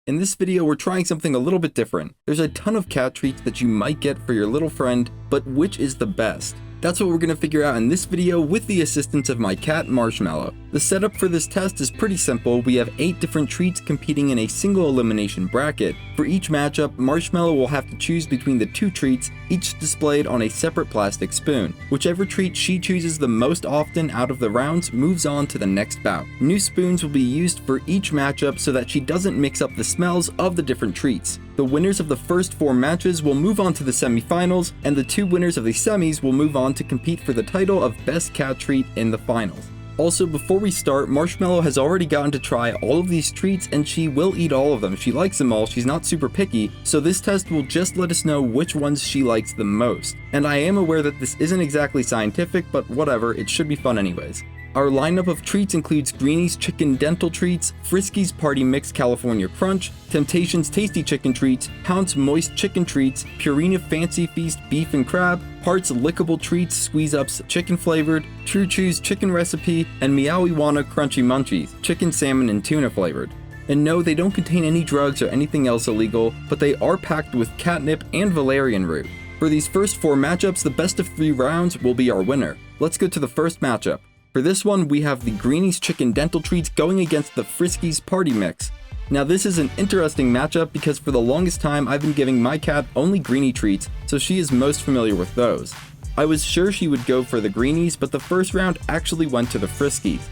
In this video, we're trying something a little bit different. There's a ton of cat treats that you might get for your little friend, but which is the best? That's what we're going to figure out in this video with the assistance of my cat, Marshmallow. The setup for this test is pretty simple. We have 8 different treats competing in a single elimination bracket. For each matchup, Marshmallow will have to choose between the 2 treats, each displayed on a separate plastic spoon. Whichever treat she chooses the most often out of the rounds moves on to the next bout. New spoons will be used for each matchup so that she doesn't mix up the smells of the different treats. The winners of the first 4 matches will move on to the semifinals, and the 2 winners of the semis will move on to compete for the title of Best Cat Treat in the finals. Also, before we start, Marshmallow has already gotten to try all of these treats and she will eat all of them. She likes them all, she's not super picky, so this test will just let us know which ones she likes the most. And I am aware that this isn't exactly scientific, but whatever, it should be fun anyways. Our lineup of treats includes Greenies Chicken Dental Treats, Friskies Party Mix California Crunch, Temptations Tasty Chicken Treats, Pounce Moist Chicken Treats, Purina Fancy Feast Beef and Crab, Hartz Lickable Treats Squeeze Ups Chicken Flavored, True Chews Chicken Recipe, and Meowijuana Crunchie Munchies Chicken Salmon and Tuna Flavored. And no, they don't contain any drugs or anything else illegal, but they are packed with catnip and valerian root. For these first 4 matchups, the best of 3 rounds will be our winner. Let's go to the first matchup. For this one, we have the Greenies Chicken Dental Treats going against the Friskies Party Mix. Now this is an interesting matchup because for the longest time I've been giving my cat only Greenie treats, so she is most familiar with those. I was sure she would go for the Greenies, but the first round actually went to the Friskies.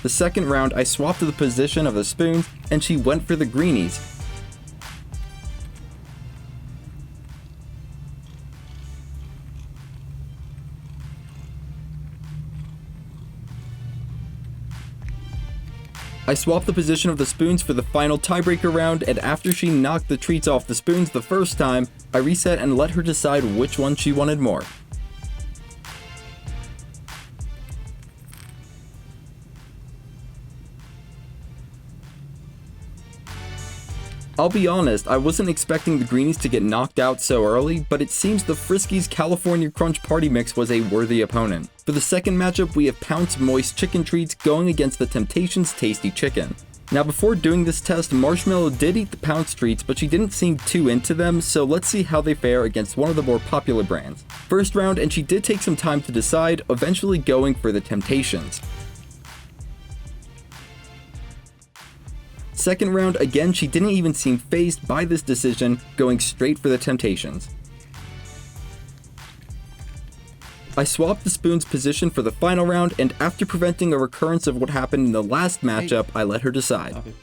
The second round I swapped the position of the spoons and she went for the Greenies. I swapped the position of the spoons for the final tiebreaker round, and after she knocked the treats off the spoons the first time, I reset and let her decide which one she wanted more. I'll be honest, I wasn't expecting the Greenies to get knocked out so early, but it seems the Friskies California Crunch Party Mix was a worthy opponent. For the second matchup, we have Pounce Moist Chicken Treats going against the Temptations Tasty Chicken. Now before doing this test, Marshmallow did eat the Pounce treats, but she didn't seem too into them, so let's see how they fare against one of the more popular brands. First round, and she did take some time to decide, eventually going for the Temptations. Second round, again, she didn't even seem fazed by this decision, going straight for the Temptations. I swapped the spoon's position for the final round, and after preventing a recurrence of what happened in the last matchup, I let her decide. Okay.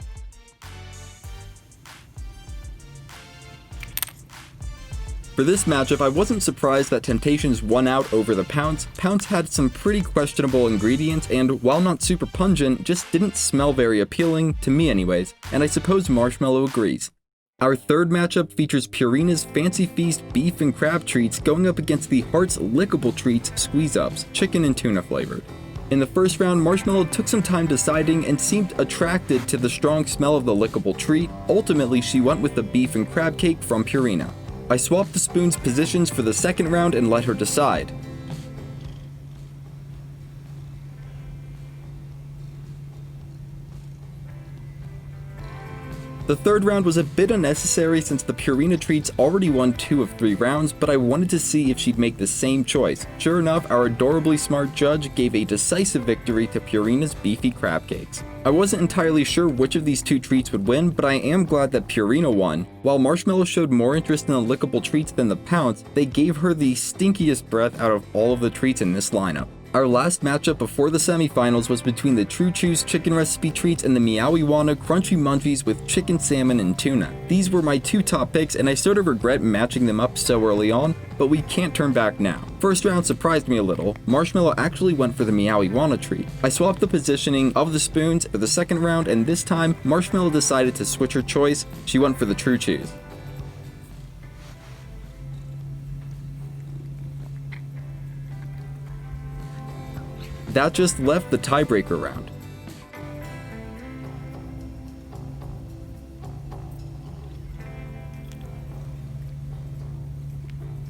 For this matchup, I wasn't surprised that Temptations won out over the Pounce. Pounce had some pretty questionable ingredients and, while not super pungent, just didn't smell very appealing, to me anyways, and I suppose Marshmallow agrees. Our third matchup features Purina's Fancy Feast Beef and Crab Treats going up against the Hartz Lickable Treats Squeeze Ups, Chicken and Tuna Flavored. In the first round, Marshmallow took some time deciding and seemed attracted to the strong smell of the lickable treat. Ultimately, she went with the Beef and Crab Cake from Purina. I swapped the spoon's positions for the second round and let her decide. The third round was a bit unnecessary since the Purina treats already won 2 of 3 rounds, but I wanted to see if she'd make the same choice. Sure enough, our adorably smart judge gave a decisive victory to Purina's beefy crab cakes. I wasn't entirely sure which of these 2 treats would win, but I am glad that Purina won. While Marshmallow showed more interest in the lickable treats than the Pounce, they gave her the stinkiest breath out of all of the treats in this lineup. Our last matchup before the semifinals was between the True Chews Chicken Recipe Treats and the Meowijuana Crunchie Munchies with Chicken Salmon and Tuna. These were my 2 top picks and I sort of regret matching them up so early on, but we can't turn back now. First round surprised me a little. Marshmallow actually went for the Meowijuana treat. I swapped the positioning of the spoons for the second round, and this time Marshmallow decided to switch her choice. She went for the True Chews. That just left the tiebreaker round.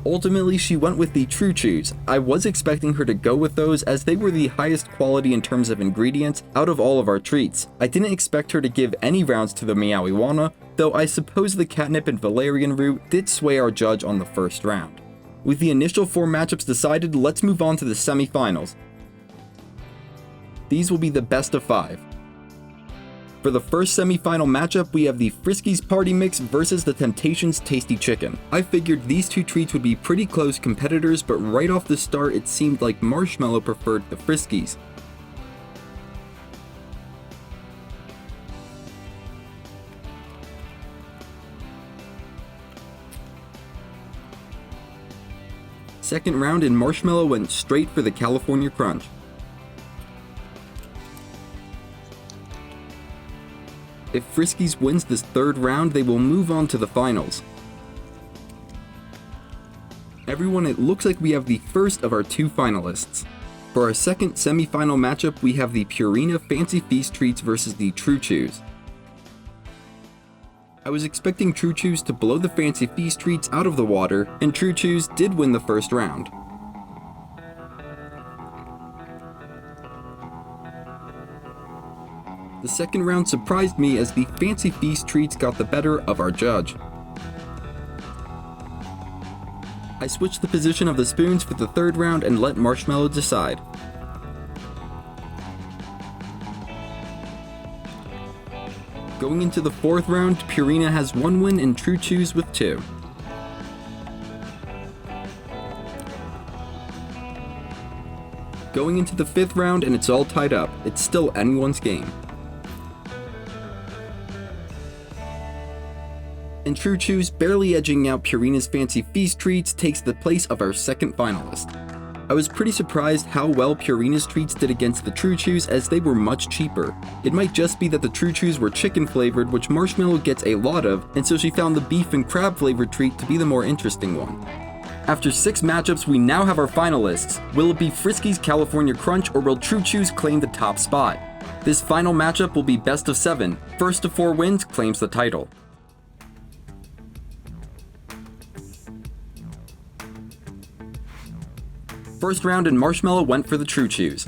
Ultimately, she went with the True Chews. I was expecting her to go with those as they were the highest quality in terms of ingredients out of all of our treats. I didn't expect her to give any rounds to the Meowijuana, though I suppose the catnip and valerian root did sway our judge on the first round. With the initial 4 matchups decided, let's move on to the semifinals. These will be the best of 5. For the first semifinal matchup, we have the Friskies Party Mix versus the Temptations Tasty Chicken. I figured these two treats would be pretty close competitors, but right off the start it seemed like Marshmallow preferred the Friskies. Second round and Marshmallow went straight for the California Crunch. If Friskies wins this third round, they will move on to the finals. Everyone, it looks like we have the first of our 2 finalists. For our second semi-final matchup, we have the Purina Fancy Feast Treats versus the True Chews. I was expecting True Chews to blow the Fancy Feast Treats out of the water, and True Chews did win the first round. The second round surprised me as the Fancy Feast Treats got the better of our judge. I switched the position of the spoons for the third round and let Marshmallow decide. Going into the fourth round, Purina has 1 win and True Chews with 2. Going into the 5th round and it's all tied up. It's still anyone's game. And True Chews, barely edging out Purina's Fancy Feast Treats, takes the place of our second finalist. I was pretty surprised how well Purina's treats did against the True Chews as they were much cheaper. It might just be that the True Chews were chicken flavored, which Marshmallow gets a lot of, and so she found the beef and crab flavored treat to be the more interesting one. After 6 matchups, we now have our finalists. Will it be Friskies California Crunch or will True Chews claim the top spot? This final matchup will be best of 7. First to 4 wins claims the title. First round and Marshmallow went for the True Chews.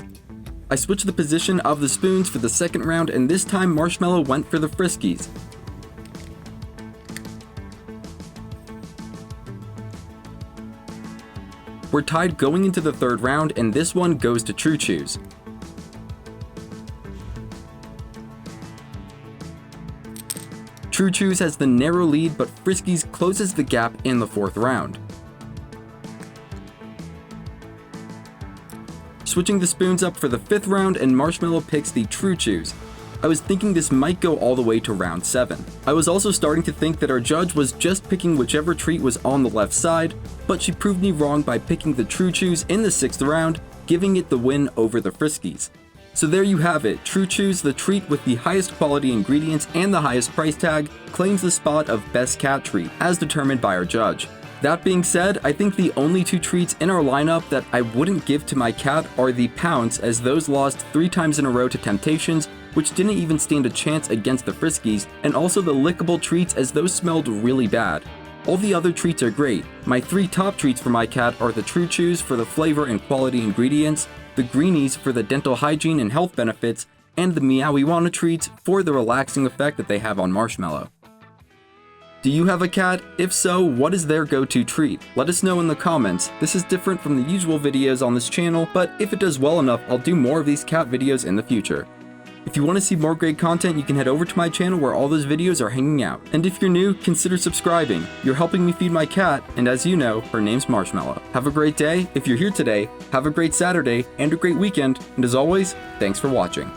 I switched the position of the spoons for the second round and this time Marshmallow went for the Friskies. We're tied going into the third round and this one goes to True Chews. True Chews has the narrow lead, but Friskies closes the gap in the fourth round. Switching the spoons up for the fifth round and Marshmallow picks the True Chews. I was thinking this might go all the way to round 7. I was also starting to think that our judge was just picking whichever treat was on the left side, but she proved me wrong by picking the True Chews in the 6th round, giving it the win over the Friskies. So there you have it, True Chews, the treat with the highest quality ingredients and the highest price tag, claims the spot of best cat treat, as determined by our judge. That being said, I think the only 2 treats in our lineup that I wouldn't give to my cat are the Pounce, as those lost 3 times in a row to Temptations, which didn't even stand a chance against the Friskies, and also the Lickable treats, as those smelled really bad. All the other treats are great. My 3 top treats for my cat are the True Chews for the flavor and quality ingredients, the Greenies for the dental hygiene and health benefits, and the Meowijuana treats for the relaxing effect that they have on Marshmallow. Do you have a cat? If so, what is their go-to treat? Let us know in the comments. This is different from the usual videos on this channel, but if it does well enough, I'll do more of these cat videos in the future. If you want to see more great content, you can head over to my channel where all those videos are hanging out. And if you're new, consider subscribing. You're helping me feed my cat, and as you know, her name's Marshmallow. Have a great day. If you're here today, have a great Saturday and a great weekend. And as always, thanks for watching.